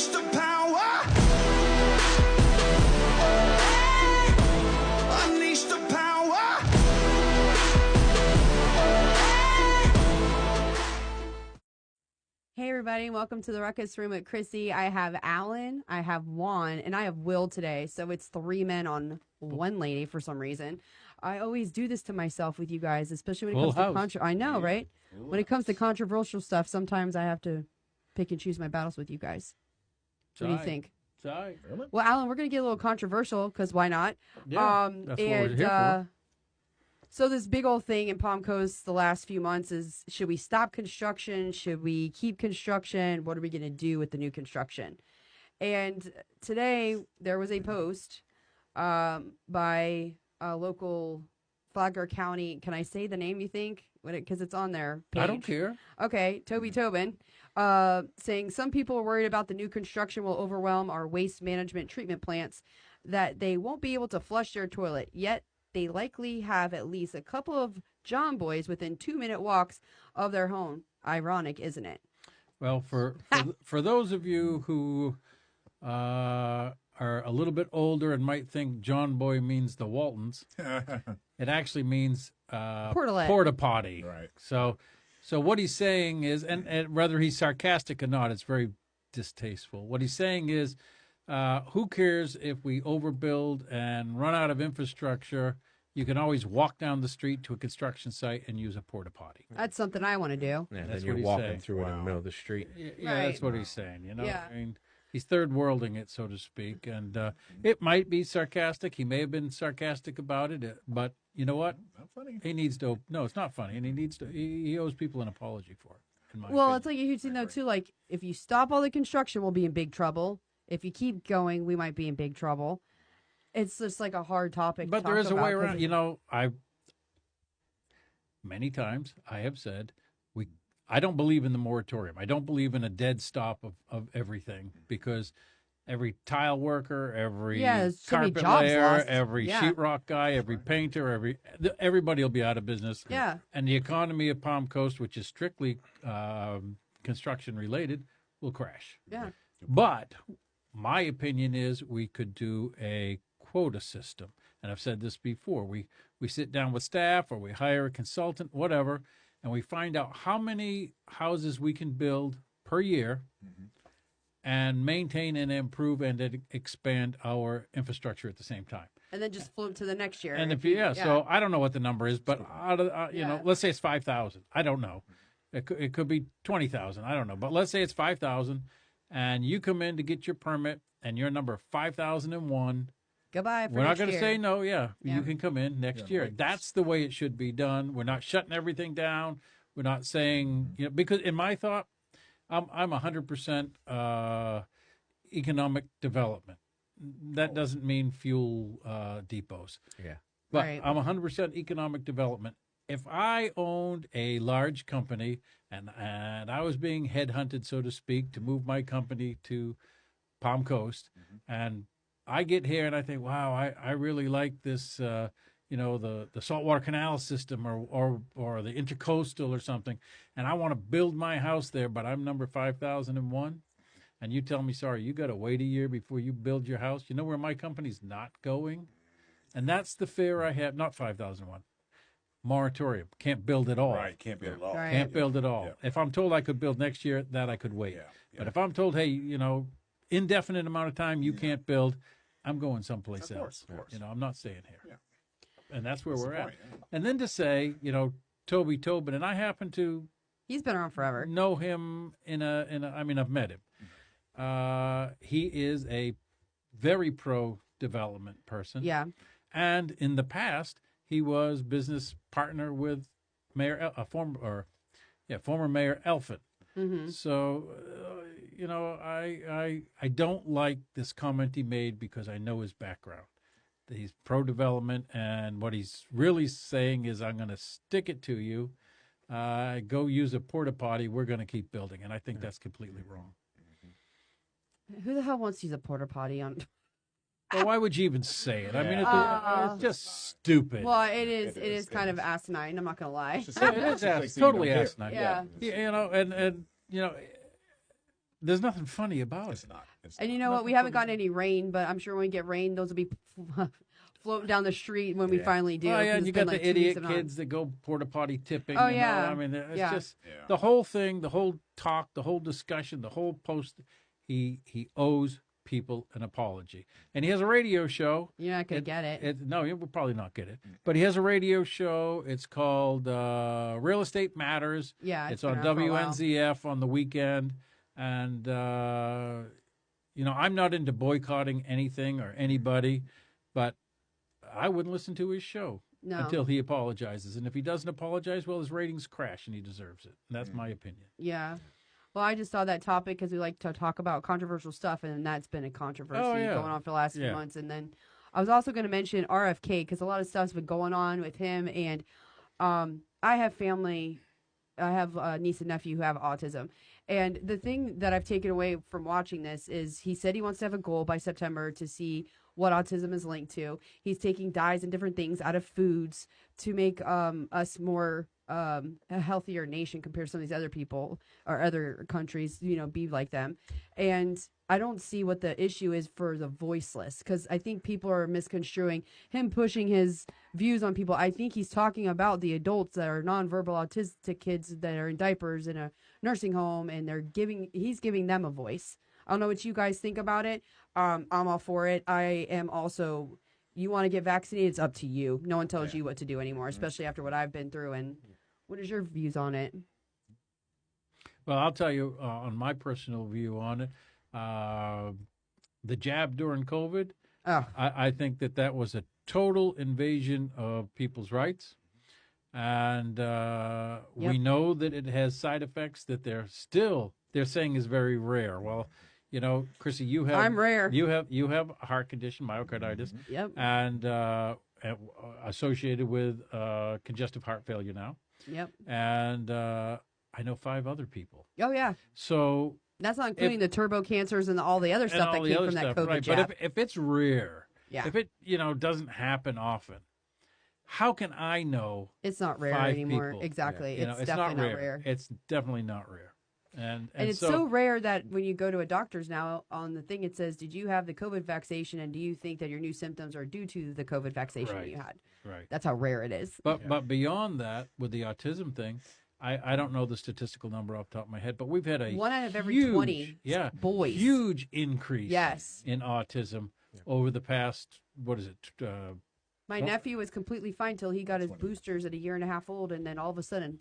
Unleash the power. Unleash the power. Hey everybody, welcome to the Ruckus Room with Chrissy. I have Alan, I have Juan, and I have Will today. So it's 3 men on 1 lady for some reason. I always do this to myself with you guys, especially when it comes to I know, right? When it comes to controversial stuff, sometimes I have to pick and choose my battles with you guys. What do you think? Sorry. Really? Well, Alan, we're going to get a little controversial because why not? Yeah, that's what we're here for. So this big old thing in Palm Coast the last few months is, should we stop construction? Should we keep construction? What are we going to do with the new construction? And today there was a post by a local Flagler County. Can I say the name, you think? Because it's on their page. I don't care. Okay, Toby Tobin, saying some people are worried about the new construction will overwhelm our waste management treatment plants, that they won't be able to flush their toilet, yet they likely have at least a couple of John boys within 2-minute walks of their home. Ironic, isn't it? Well, for those of you who are a little bit older and might think John Boy means the Waltons, it actually means porta potty. Right. So what he's saying is, and whether he's sarcastic or not, it's very distasteful. What he's saying is, who cares if we overbuild and run out of infrastructure? You can always walk down the street to a construction site and use a porta potty. That's something I want to do. Yeah, That's then you're what he's walking saying. through it in the middle of the street. Yeah, Right. that's what he's saying. You know, Yeah. I mean, he's third worlding it, so to speak, and it might be sarcastic. He may have been sarcastic about it, but you know what? Not funny. He needs to. No, it's not funny, and he needs to. He owes people an apology for it. In my Well, opinion. it's like a huge thing, though, too. Like, if you stop all the construction, we'll be in big trouble. If you keep going, we might be in big trouble. It's just like a hard topic But to there talk is a way about, 'cause around. You know, many times I have said I don't believe in the moratorium. I don't believe in a dead stop of everything, because every tile worker, every there's so many carpet jobs layer, lost. every Yeah. sheetrock guy, every painter, everybody will be out of business. Yeah. And the economy of Palm Coast, which is strictly construction related, will crash. Yeah. But my opinion is we could do a quota system. And I've said this before. We sit down with staff, or we hire a consultant, whatever, and we find out how many houses we can build per year and maintain and improve and expand our infrastructure at the same time. And then just float to the next year. And you- so I don't know what the number is, but out of, you know, Yeah. let's say it's 5,000. I don't know. It could be 20,000. I don't know. But let's say it's 5,000, and you come in to get your permit, and you're number 5,001. Goodbye. We're not going to say no. Yeah, Yeah. you can come in next year. right. That's the way it should be done. We're not shutting everything down. We're not saying, you know, because in my thought, I'm 100% economic development. That doesn't mean fuel depots. Yeah. But Right. I'm 100% economic development. If I owned a large company and I was being headhunted, so to speak, to move my company to Palm Coast, and I get here and I think, wow, I really like this, you know, the saltwater canal system or the intercoastal or something, and I want to build my house there, but I'm number 5,001, and you tell me, sorry, you got to wait a year before you build your house. You know where my company's not going? And that's the fear I have. Not 5,001. Moratorium. Can't build at all. Right, can't build at all. Right. Can't build at all. Yeah. If I'm told I could build next year, that I could wait. Yeah, yeah. But if I'm told, hey, you know, indefinite amount of time you can't build, I'm going someplace Of course, else. of course. You know, I'm not staying here. Yeah. And that's where That's we're the at. point, yeah. And then to say, you know, Toby Tobin, and I happen to He's been around forever. know him I mean, I've met him. He is a very pro development person. Yeah. And in the past, he was business partner with former Mayor Elfin. Mm-hmm. So, you know, I don't like this comment he made, because I know his background. He's pro-development, and what he's really saying is, I'm going to stick it to you. Go use a porta potty. We're going to keep building, and I think that's completely wrong. Who the hell wants to use a porta potty on? Well, why would you even say it? I mean, it's just stupid. Well, it is. It It is is, kind it of is. asinine. I'm not gonna lie. It's just- Yeah, it it's is just like totally you don't asinine. Yeah. You know, and you know, there's nothing funny about It's it. not. It's And not. you know what? Nothing We haven't funny. gotten any rain, but I'm sure when we get rain, those will be floating down the street when we finally do. Oh, yeah, 'cause and it's you been got like the 2 weeks idiot of not. kids that go porta potty tipping. Oh, and yeah. all. I mean, it's Yeah. just Yeah. the whole thing, the whole talk, the whole discussion, the whole post. He owes people an apology, and he has a radio show. You're not going to get it. No, you will probably not get it. But he has a radio show. It's called Real Estate Matters. Yeah, It's been on around for a while. WNZF on the weekend, and I'm not into boycotting anything or anybody, but I wouldn't listen to his show No. until he apologizes. And if he doesn't apologize, well, his ratings crash, and he deserves it. And that's my opinion. Yeah. Well, I just saw that topic because we like to talk about controversial stuff, and that's been a controversy yeah. going on for the last few Yeah. months. And then I was also going to mention RFK because a lot of stuff's been going on with him. And I have family, I have a niece and nephew who have autism. And the thing that I've taken away from watching this is he said he wants to have a goal by September to see what autism is linked to. He's taking dyes and different things out of foods to make us more a healthier nation compared to some of these other people or other countries, be like them. And I don't see what the issue is for the voiceless, because I think people are misconstruing him pushing his views on people. I think he's talking about the adults that are nonverbal autistic kids that are in diapers in a nursing home, and he's giving them a voice. I don't know what you guys think about it. I'm all for it. I am also, you want to get vaccinated, it's up to you. No one tells you what to do anymore, especially after what I've been through. And what is your views on it? Well, I'll tell you on my personal view on it. The jab during COVID, Oh, I think that was a total invasion of people's rights. And we know that it has side effects that they're saying is very rare. Well, Chrissy, you have I'm rare. You have a heart condition, myocarditis, Yep. and associated with congestive heart failure now. Yep. And I know 5 other people. Oh, yeah. So That's not including the turbo cancers and all the other stuff that came from that COVID right? jab. But if it's rare, Yeah. if it doesn't happen often, how can I know? It's not rare 5 anymore. people. Exactly. It's definitely not rare. It's definitely not rare. And it's so rare that when you go to a doctor's now, on the thing it says, did you have the COVID vaccination, and do you think that your new symptoms are due to the COVID vaccination that you had? Right. That's how rare it is. But beyond that, with the autism thing, I don't know the statistical number off the top of my head, but we've had a 1 out of every huge, 20 boys. huge increase Yes. in autism over the past, what is it? My nephew was completely fine till he got his boosters at a year and a half old, and then all of a sudden,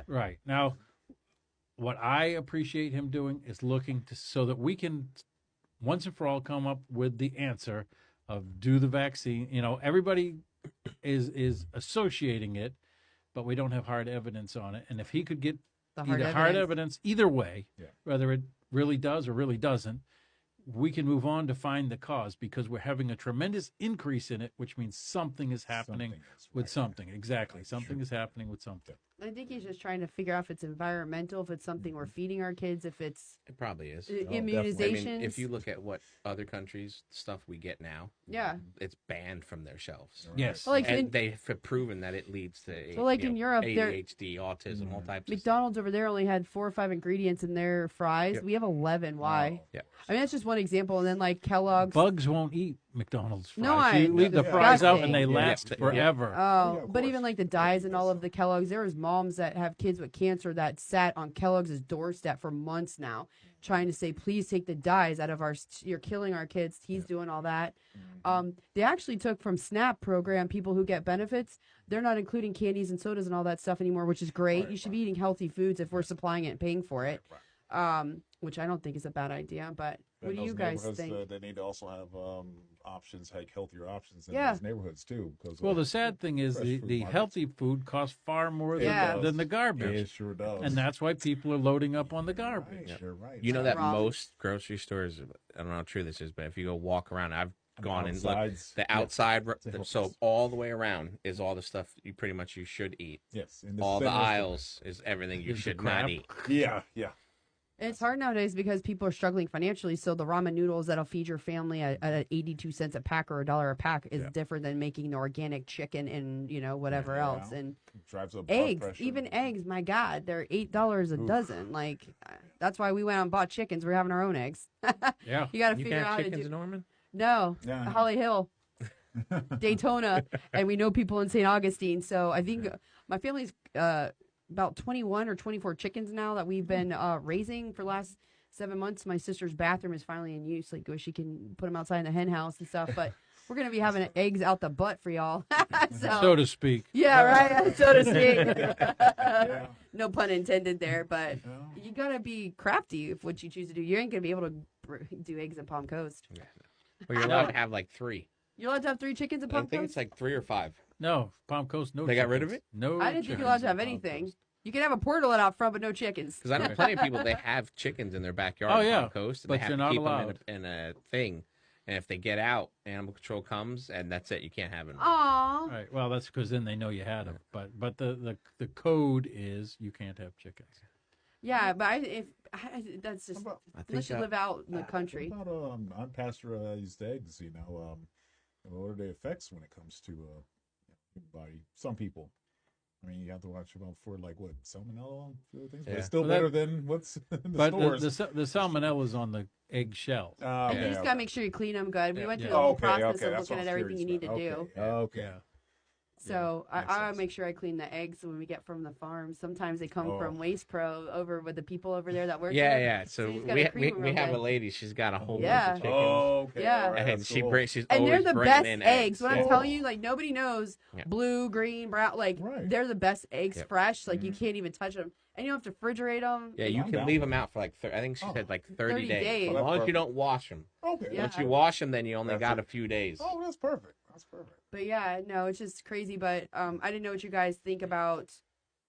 Right. Now, what I appreciate him doing is looking so that we can once and for all come up with the answer of do the vaccine. Everybody is associating it, but we don't have hard evidence on it. And if he could get the hard evidence either way, Yeah. whether it really does or really doesn't, we can move on to find the cause, because we're having a tremendous increase in it, which means something is happening Something is with right. something. Exactly. That's Something true. is happening with something. I think he's just trying to figure out if it's environmental, if it's something we're feeding our kids, if it's It probably is. immunizations. I mean, if you look at what other countries stuff we get now, yeah. it's banned from their shelves. Yes. Well, like And they've proven that it leads to So, like, in Europe, they're- ADHD, autism, all types of McDonald's over there only had 4 or 5 ingredients in their fries. Yep. We have 11. Why? Wow. Yeah. I mean, that's just one example. And then like Kellogg's. Bugs won't eat McDonald's fries. No, You leave the fries out and they disgusting. last Yeah. forever. Oh, Yeah, of but course. even like the dyes and all of the Kellogg's, there was moms that have kids with cancer that sat on Kellogg's doorstep for months now, trying to say, please take the dyes out of you're killing our kids. He's doing all that. They actually took from SNAP program people who get benefits. They're not including candies and sodas and all that stuff anymore, which is great. You should be eating healthy foods if we're supplying it and paying for it. Which I don't think is a bad idea. But In what do those you guys neighborhoods, think? they need to also have options, like healthier options in Yeah. those neighborhoods too. Because Well, the sad thing is fresh the fruit markets. healthy food costs far more Yeah. than the garbage. It sure does. And that's why people are loading up on the garbage. Right, you're right. You know that Wrong. most grocery stores, I don't know how true this is, but if you go walk around, I've gone and looked, Outsides, the yeah. outside, It's so helpless. all the way around is all the stuff you should eat. Yes, in All the center is aisles is everything you Is the should crap. not eat. Yeah, yeah. It's hard nowadays because people are struggling financially. So the ramen noodles that'll feed your family at 82 cents a pack or $1 a pack is different than making the organic chicken and whatever else. And drives up blood eggs, pressure. even eggs. My God, they're $8 a dozen. Like that's why we went out and bought chickens. We're having our own eggs. Yeah. You got to You figure can out have how to chickens do. in Norman? No, Yeah. Holly Hill, Daytona, and we know people in St. Augustine. So I think my family's about 21 or 24 chickens now that we've been raising for the last 7 months. My sister's bathroom is finally in use. Like, she can put them outside in the hen house and stuff. But we're going to be having eggs out the butt for y'all. So to speak. Yeah, right. So to speak. No pun intended there. But you got to be crafty if what you choose to do. You ain't going to be able to do eggs in Palm Coast. Yeah. Well, you're allowed to have like 3. You're allowed to have 3 chickens in I Palm think Coast? it's like 3 or 5. No, Palm Coast, no They got rid of chickens. it? No I didn't think chickens you're allowed to have in Palm anything. Coast. You can have a portal out front, but no chickens. Because I know plenty of people, they have chickens in their backyard Oh, on yeah, Palm Coast. And but they have you're to not keep allowed. them in a thing. And if they get out, animal control comes, and that's it. You can't have it. Aw. Right. Well, that's because then they know you had them. But the code is you can't have chickens. Yeah, but that's just I think unless you live out in the country. What about unpasteurized eggs? What are the effects when it comes to human body? Some people. I mean, you have to watch about for salmonella and things, but Yeah. it's still Well, better than what's in the But stores. the salmonella is on the egg shell. And you just gotta make sure you clean them good. We went through the Yeah. whole Okay, process that's of what looking I at was everything you curious need to about. do. Okay. Yeah. So makes I sense. make sure I clean the eggs when we get from the farm. Sometimes they come from Waste Pro over with the people over there that work Yeah, there. yeah. So you just we gotta cream them we real have a good. lady. She's got a whole Yeah. bunch of chickens. Oh, okay. Yeah. All right, And that's she's cool. she's And they're always the bringing best in eggs. When I'm Yeah. telling you, nobody knows Yeah. blue, green, brown. Right. They're the best eggs Yep. fresh. You can't even touch them. And you don't have to refrigerate them. Yeah, you I'm can down leave for them out for I think she said 30 30 days. days. As Well, long that's as you don't wash them. Okay. Yeah. Once you wash them, then you only That's got it. a few days. Oh, that's perfect. That's perfect. But yeah, no, it's just crazy. But I didn't know what you guys think about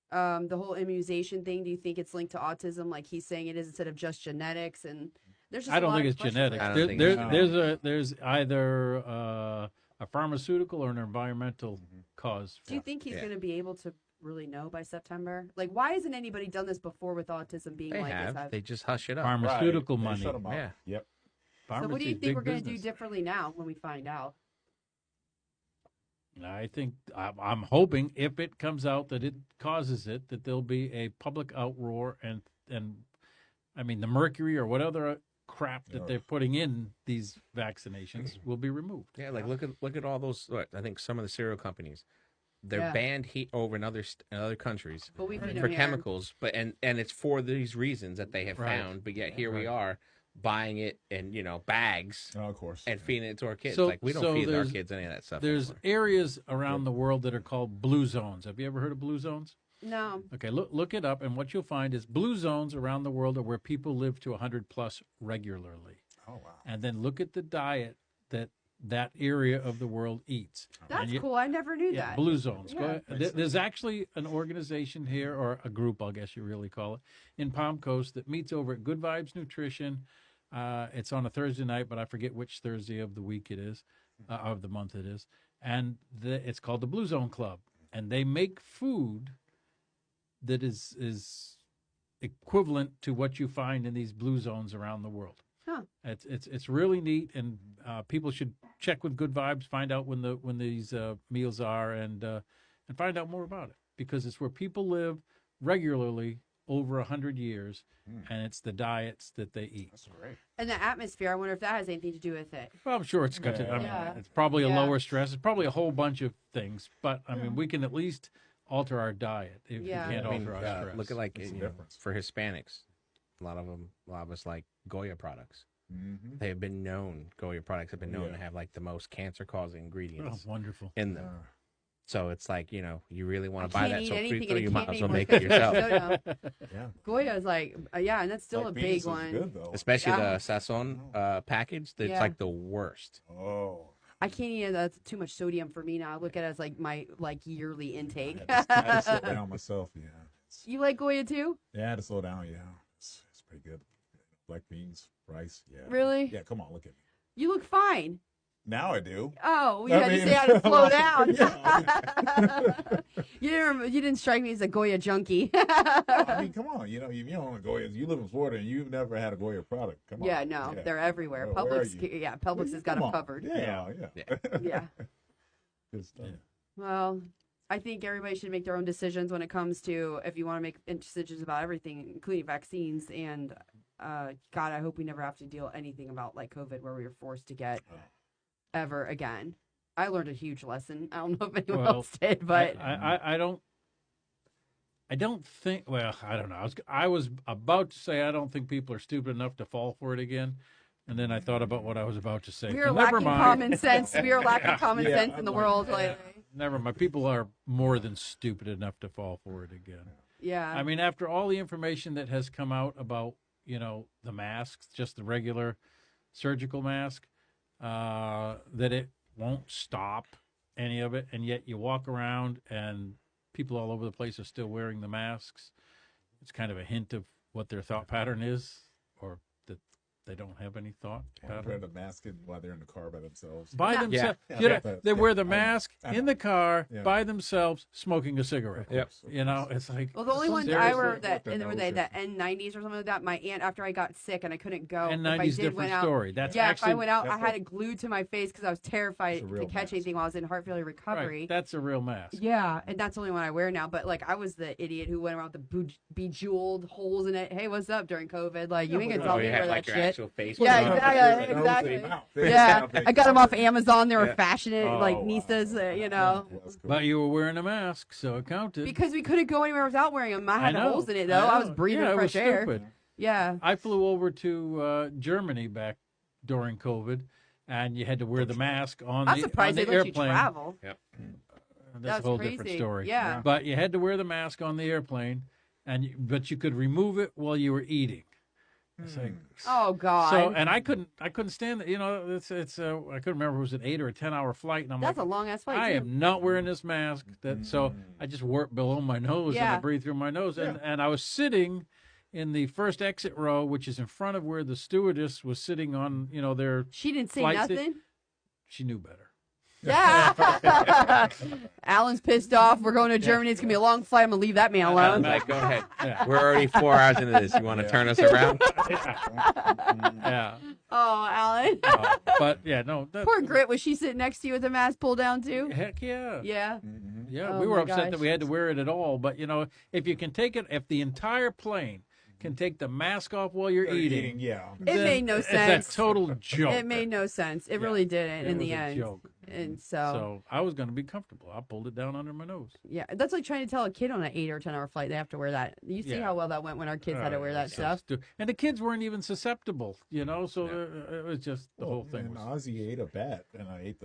the whole immunization thing. Do you think it's linked to autism, like he's saying it is, instead of just genetics? And there's just I a don't lot think of it's questions genetics. there. I don't think it's There's either a pharmaceutical or an environmental cause. Do you think he's going to be able to really know by September? Like, why hasn't anybody done this before with autism being They like have. this? They just hush it up. Pharmaceutical Right. They money. shut 'em up. Yeah. Yep. So what do you Pharmacy's think big we're going to do business. differently now when we find out? I think I'm hoping if it comes out that it causes it, that there'll be a public outroar and I mean the mercury or what other crap that they're putting in these vaccinations will be removed. Yeah, look at all those. I think some of the cereal companies, they're Yeah. banned heat over in other countries But we feed 'em for here. chemicals. But and it's for these reasons that they have Right. found. But yet here we are buying it in bags Oh, of course. and feeding it to our kids. So- We don't so feed our there's- kids any of that stuff. There's anymore. areas around the world that are called blue zones. Have you ever heard of blue zones? No. Okay, look it up, and what you'll find is blue zones around the world are where people live to 100 plus regularly. Oh, wow. And then look at the diet that area of the world eats. That's And you- cool. I never knew Yeah, that. blue zones. Go Yeah. ahead. There's actually an organization here, or a group, I guess you really call it, in Palm Coast that meets over at Good Vibes Nutrition. It's on a Thursday night, but I forget which Thursday of the week it is, of the month it is. And it's called the Blue Zone Club. And they make food that is equivalent to what you find in these blue zones around the world. Huh. It's really neat, and people should check with Good Vibes, find out when these meals are, and find out more about it, because it's where people live regularly over 100 years, and it's the diets that they eat. That's great. And the atmosphere, I wonder if that has anything to do with it. Well, I'm sure it's got to. I mean, Yeah. it's probably a Yeah. lower stress. It's probably a whole bunch of things, but I mean, we can at least alter our diet if Yeah. we can't I mean, alter our stress. look at Makes a you know, difference. for Hispanics, a lot of us like Goya products. Mm-hmm. They have been known. Goya products have been known Yeah. to have the most cancer-causing Oh, ingredients wonderful. in them. So it's you really want I to buy can't that eat so anything free, and it you might can't as well make make it more yourself. soda. Yeah. Goya is yeah, and that's still Like a beans big is one. Good, though. Especially Yeah. the Sazon package. That's Yeah. the worst. Oh. I can't eat it. That's too much sodium for me now. I look at it as my yearly intake. I had to slow down myself. Yeah. You like Goya too? Yeah, I had to slow down. Yeah. It's pretty good. Black beans, rice. Yeah. Really? Yeah. Come on, look at me. You look fine. Now I do. Oh, we I had to mean, say how to slow down. Yeah. You didn't strike me as a Goya junkie. I mean, come on. You know, you don't own a Goya. You live in Florida and you've never had a Goya product. Come on. Yeah, no, they're everywhere. Where are Publix, you? yeah, Publix has got Come them on. covered. Yeah. Yeah. Good stuff. Well, I think everybody should make their own decisions when it comes to if you want to make decisions about everything, including vaccines. And God, I hope we never have to deal anything about like COVID where we were forced to get ever again. I learned a huge lesson. I don't know if anyone else did, but I don't think. Well, I don't know. I was about to say I don't think people are stupid enough to fall for it again, and then I thought about what I was about to say. we are So never lacking mind. common sense. We are lacking common sense in the world lately. Never mind. People are more than stupid enough to fall for it again. Yeah. I mean, after all the information that has come out about, the masks, just the regular surgical mask, that it won't stop any of it, and yet you walk around and people all over the place are still wearing the masks. It's kind of a hint of what their thought pattern is, or that they don't have any thought Wear pattern. the mask while they're in the car by themselves. By themselves. Yeah. They wear the I know. mask I know. in the car Yeah. by themselves, smoking a cigarette. Yep. It's like. Well, the only ones I seriously? were that, What and the were hell they is that N90s or something like that. My aunt, after I got sick and I couldn't go, And if I 90s did different went out, story. That's yeah, actually, if I went out, I that's had a- it glued to my face because I was terrified It's a to real catch mask. anything while I was in heart failure recovery. right, that's a real mask. Yeah, and that's the only one I wear now. But like, I was the idiot who went around with the bejeweled holes in it. Hey, what's up during COVID? Like, you ain't gonna but- tell Oh, me you to had wear like that your shit. actual face. Yeah, on. exactly. Yeah, I got them off Amazon. They were fashioned like Nistas, That's cool. But you were wearing a mask, so it counted. because we couldn't go anywhere without wearing them. I had know, holes in it though. I was know. breathing Yeah, it fresh was air. stupid. Yeah. I flew over to Germany back during COVID, and you had to wear the mask on I'm the, surprised on they the let you airplane. travel. Yep. That's That's a whole different crazy. story. Yeah. But you had to wear the mask on the airplane, but you could remove it while you were eating. It's like, Oh God. so, and I couldn't stand that. It's I couldn't remember, was it 8 or a 10-hour flight, and I'm That's a like, long ass flight. I too. am not wearing this mask. So I just wore it below my nose, and I Yeah. breathe through my nose. And I was sitting in the first exit row, which is in front of where the stewardess was sitting on, their. She didn't say flight seat. nothing. She knew better. Yeah. Alan's pissed off. We're going to Germany. It's gonna be a long flight. I'm gonna leave that man alone. Mike, go ahead. Yeah. We're already 4 hours into this. You want to turn us around? Yeah. Oh, Alan. But yeah, no. Poor Grit. Was she sitting next to you with the mask pulled down too? Heck yeah. Yeah. Yeah, Oh we were my upset gosh. that we had to wear it at all. But if you can take it, if the entire plane can take the mask off while you're eating, Yeah. It then made no it's sense. a total joke. It made no sense. It really didn't It in was the a end. joke. And So I was going to be comfortable. I pulled it down under my nose. yeah, that's like trying to tell a kid on an 8 or 10-hour flight they have to wear that. You see Yeah. how well that went when our kids had to wear that So stuff. and the kids weren't even susceptible, so it was just the whole thing. And Was, Ozzy ate a bat, and I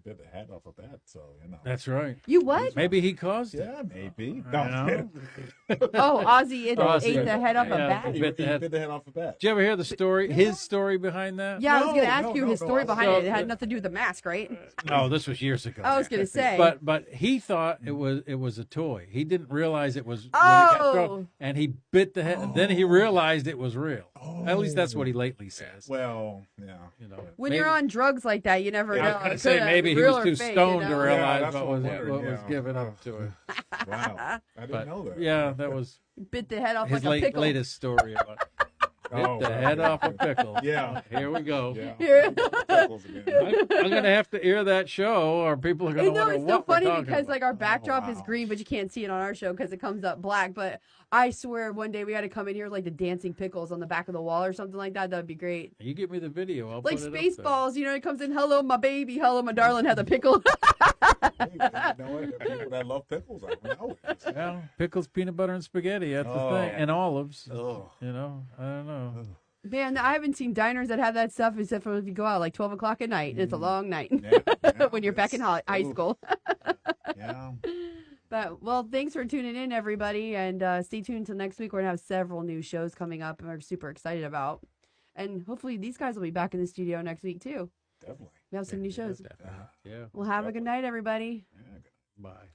bit the head off a bat, so that's right. You what? Maybe he caused it. Yeah, maybe. I know. Oh, Ozzy Ozzy. ate the head off a Yeah. bat. He Bit the head. bit the head off a bat. Did you ever hear the story? His story behind that? Yeah, I was No, gonna ask no, you no, his no, story I- behind So- it. It had nothing to do with the mask, right? No, this was years ago. I was gonna say. But he thought it was a toy. He didn't realize it was when it got Oh. thrown, and he bit the head. And then he realized it was real. At least that's what he lately says. Well, yeah. when maybe- you're on drugs like that, you never I know. was going It to say coulda maybe he real was or too fake, stoned you to know? Yeah, realize that's what what was I'm wondering, what was yeah. given up to him. Wow. I didn't But know that. yeah, that was Bit the head off his like a pickle. latest story about Oh, bit the wow, head yeah. off a pickle. Yeah. Here we go. Yeah. Here. Pickles again. I'm going to have to air that show, or people are going to No, wonder it's so what we're funny talking because about. like our backdrop is wow. green, but you can't see it on our show because it comes up black. But I swear, one day we got to come in here with, like the dancing pickles on the back of the wall or something like that. That would be great. You give me the video. I'll Like put it up there. Spaceballs, it comes in. Hello, my baby. Hello, my darling. Had the pickle. Hey, you know what? People that love pickles, I know it. Yeah, pickles, peanut butter, and spaghetti. That's the Oh. thing. And olives. Oh. I don't know. Man, I haven't seen diners that have that stuff except for if you go out like 12 o'clock at night. It's a long night Yeah, when you're back in high school. Yeah. But, well, thanks for tuning in, everybody. And stay tuned till next week. We're going to have several new shows coming up and we're super excited about. And hopefully these guys will be back in the studio next week, too. Definitely. We have some new shows. Yeah. Well, have a good night, everybody. Yeah, Bye.